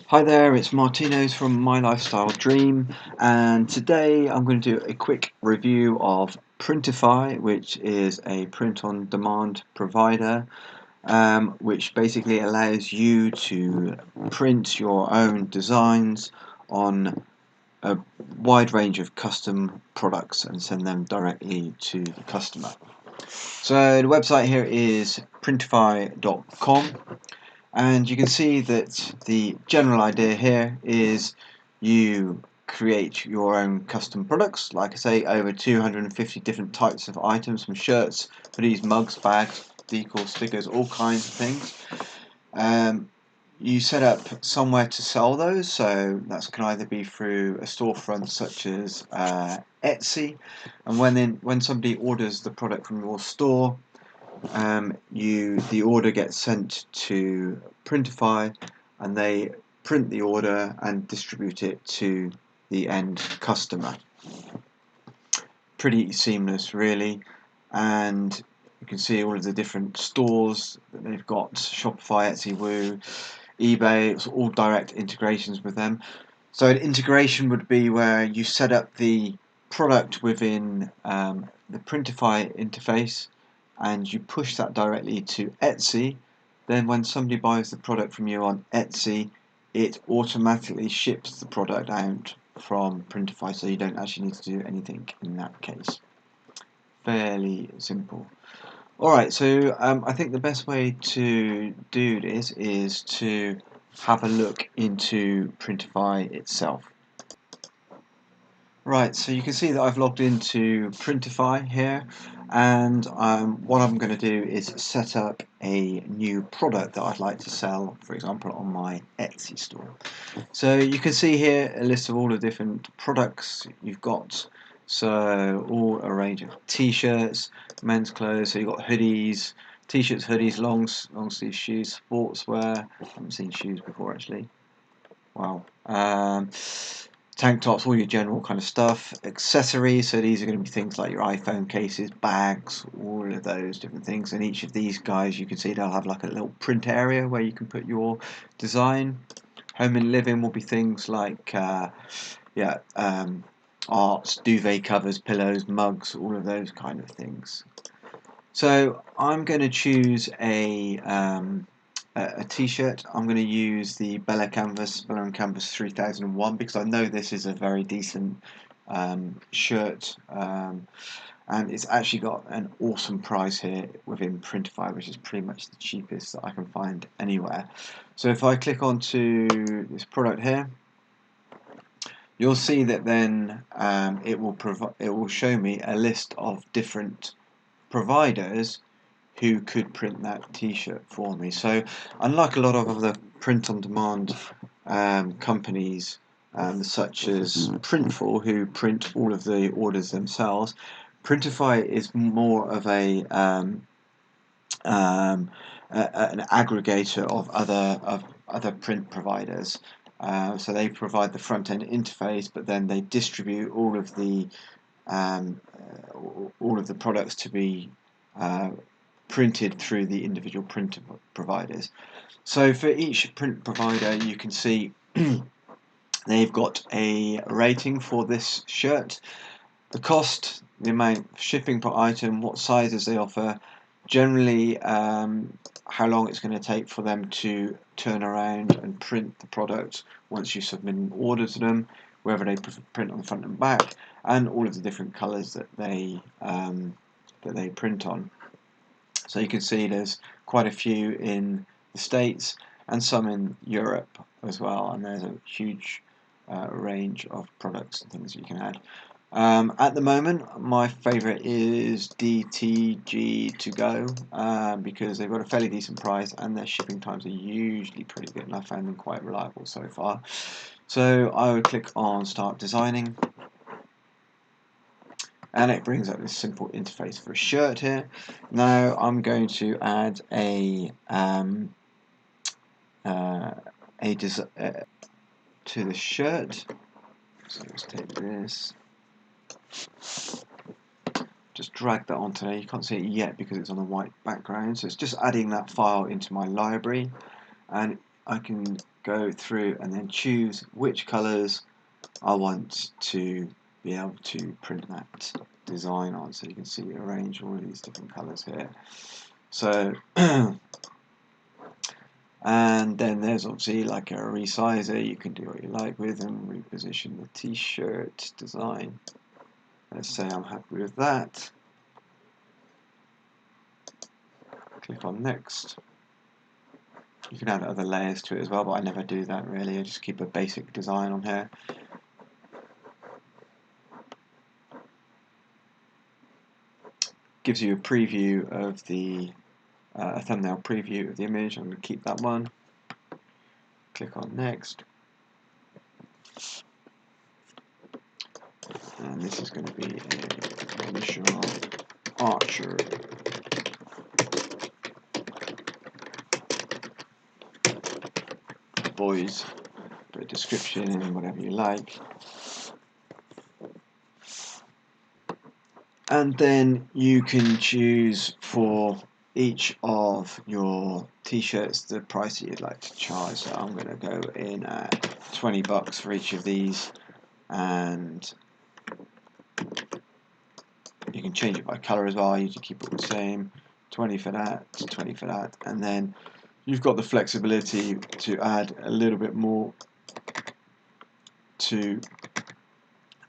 Hi there, it's Martino's from My Lifestyle Dream, and today I'm going to do a quick review of Printify, which is a print-on-demand provider, which basically allows you to print your own designs on a wide range of custom products and send them directly to the customer. So the website here is printify.com. And you can see that the general idea here is you create your own custom products. Like I say, over 250 different types of items, from shirts, hoodies, mugs, bags, decals, stickers, all kinds of things. You set up somewhere to sell those, so that can either be through a storefront such as Etsy, and when somebody orders the product from your store, the order gets sent to Printify, and they print the order and distribute it to the end customer. Pretty seamless, really, and you can see all of the different stores that they've got: Shopify, Etsy, Woo, eBay. It's all direct integrations with them. So an integration would be where you set up the product within the Printify interface, and you push that directly to Etsy. Then when somebody buys the product from you on Etsy, it automatically ships the product out from Printify, so you don't actually need to do anything in that case. Fairly simple. Alright, so I think the best way to do this is to have a look into Printify itself. Right, so you can see that I've logged into Printify here, and what I'm going to do is set up a new product that I'd like to sell, for example, on my Etsy store. So you can see here a list of all the different products you've got. So all a range of t-shirts, men's clothes, so you've got hoodies, t-shirts, hoodies, long sleeve shoes, sportswear. I haven't seen shoes before actually. Wow. Tank tops, all your general kind of stuff. Accessories, so these are going to be things like your iPhone cases, bags, all of those different things. And each of these guys, you can see they'll have like a little print area where you can put your design. Home and living will be things like arts, duvet covers, pillows, mugs, all of those kind of things. So I'm going to choose a t-shirt. I'm going to use the Bella and Canvas 3001, because I know this is a very decent shirt, and it's actually got an awesome price here within Printify, which is pretty much the cheapest that I can find anywhere. So if I click onto this product here, you'll see that then it will show me a list of different providers who could print that t-shirt for me. So unlike a lot of other print-on-demand companies, such as Printful, who print all of the orders themselves, Printify is more of an aggregator of other print providers. So they provide the front-end interface, but then they distribute all of the products to be printed through the individual print providers. So for each print provider, you can see they've got a rating for this shirt, the cost, the amount of shipping per item, what sizes they offer, generally how long it's going to take for them to turn around and print the product once you submit an order to them, whether they print on the front and back, and all of the different colours that they print on. So you can see there's quite a few in the States and some in Europe as well, and there's a huge range of products and things you can add. At the moment, my favourite is DTG to go, because they've got a fairly decent price and their shipping times are usually pretty good, and I found them quite reliable so far. So I would click on Start Designing, and it brings up this simple interface for a shirt here. Now I'm going to add to the shirt. So let's take this, just drag that onto there. You can't see it yet because it's on a white background, so it's just adding that file into my library. And I can go through and then choose which colours I want to be able to print that design on. So you can see arrange all of these different colours here. So and then there's obviously like a resizer. You can do what you like with and reposition the t-shirt design. Let's say I'm happy with that. Click on next. You can add other layers to it as well, but I never do that really. I just keep a basic design on here. Gives you a preview of the a thumbnail preview of the image. I'm going to keep that one. Click on next. And this is going to be a initial archer. Boys, put a description in, whatever you like. And then you can choose for each of your t-shirts the price that you'd like to charge. So I'm going to go in at $20 for each of these, and you can change it by colour as well. You can keep it the same. 20 for that, 20 for that, and then you've got the flexibility to add a little bit more to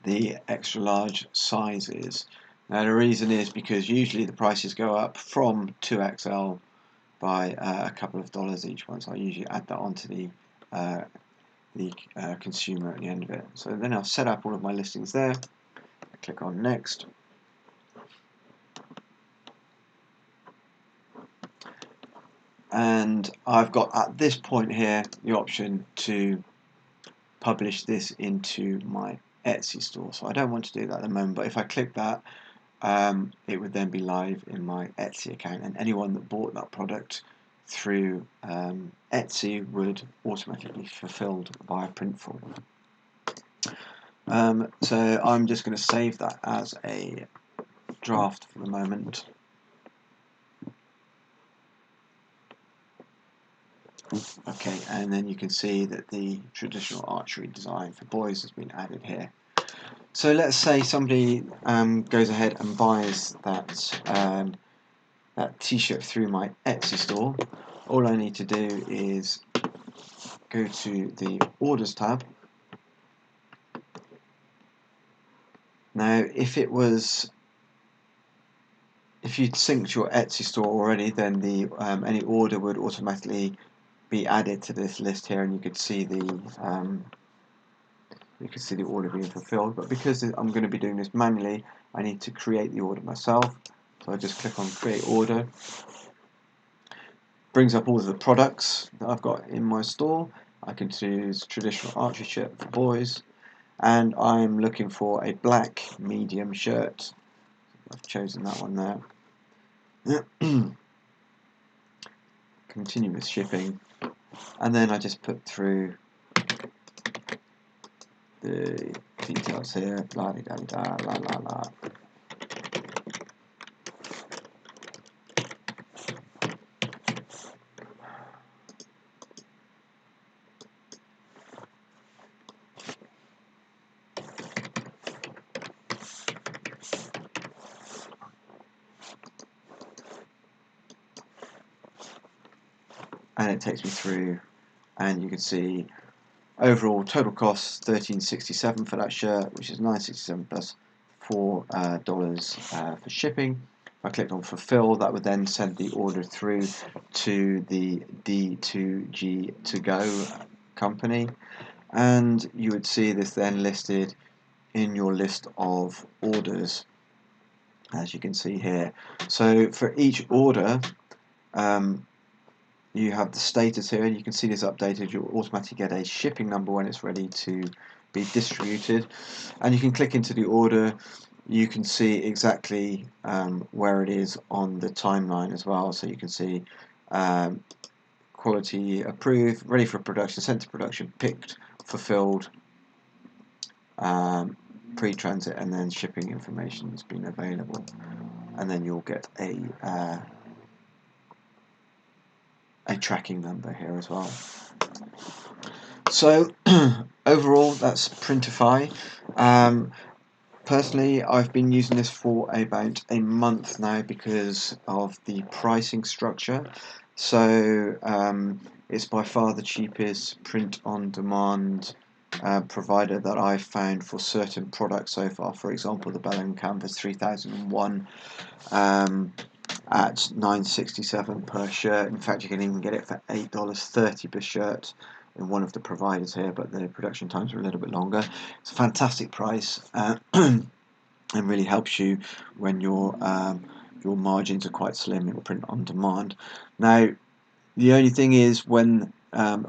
the extra large sizes. Now the reason is because usually the prices go up from 2XL by a couple of dollars each one, so I usually add that onto the consumer at the end of it. So then I'll set up all of my listings there. I click on next. And I've got at this point here the option to publish this into my Etsy store. So I don't want to do that at the moment, but if I click that, it would then be live in my Etsy account, and anyone that bought that product through Etsy would automatically be fulfilled via Printful. So I'm just going to save that as a draft for the moment. Okay, and then you can see that the traditional archery design for boys has been added here. So let's say somebody goes ahead and buys that t-shirt through my Etsy store. All I need to do is go to the orders tab. Now if you'd synced your Etsy store already, then the any order would automatically be added to this list here, and you could see the order being fulfilled. But because I'm going to be doing this manually, I need to create the order myself. So I just click on create order. Brings up all of the products that I've got in my store. I can choose traditional archery shirt for boys, and I'm looking for a black medium shirt. I've chosen that one there. Continue with shipping, and then I just put through the details here, blah de da da la la la. And it takes me through, and you can see overall total cost $13.67 for that shirt, which is $9.67 plus $4 for shipping. If I clicked on fulfill, that would then send the order through to the D2G to go company, and you would see this then listed in your list of orders, as you can see here. So for each order, you have the status here, and you can see this updated. You'll automatically get a shipping number when it's ready to be distributed, and you can click into the order. You can see exactly where it is on the timeline as well, so you can see quality approved, ready for production, sent to production, picked, fulfilled, pre-transit, and then shipping information has been available, and then you'll get a a tracking number here as well. So overall, that's Printify. Personally, I've been using this for about a month now because of the pricing structure. So it's by far the cheapest print-on-demand provider that I've found for certain products so far. For example, the Bell & Canvas 3001 at $9.67 per shirt. In fact, you can even get it for $8.30 per shirt in one of the providers here, but the production times are a little bit longer. It's a fantastic price and really helps you when your margins are quite slim in print on demand. Now, the only thing is when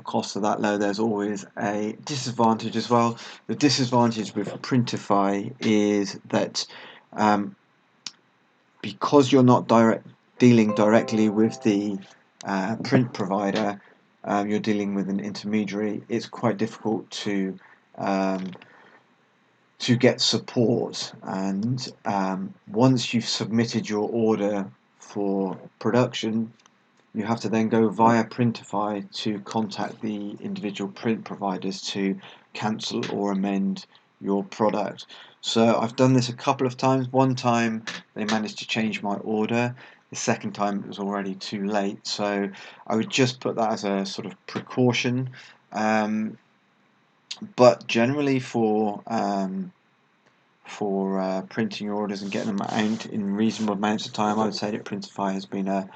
costs are that low, there's always a disadvantage as well. The disadvantage with Printify is that because you're not dealing directly with the print provider, you're dealing with an intermediary. It's quite difficult to get support, and once you've submitted your order for production, you have to then go via Printify to contact the individual print providers to cancel or amend your product. So I've done this a couple of times. One time they managed to change my order. The second time it was already too late. So I would just put that as a sort of precaution. But generally for printing your orders and getting them out in reasonable amounts of time, I would say that Printify has been a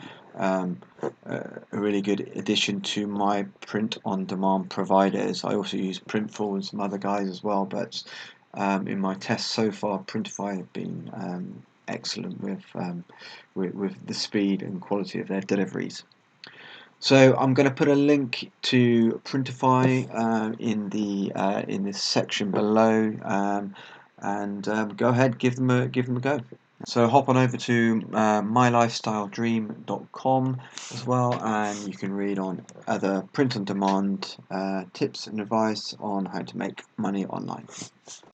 really good addition to my print-on-demand providers. I also use Printful and some other guys as well, but in my tests so far, Printify have been excellent with the speed and quality of their deliveries. So I'm going to put a link to Printify in this section below, and go ahead, give them a go. So hop on over to mylifestyledream.com as well, and you can read on other print-on-demand tips and advice on how to make money online.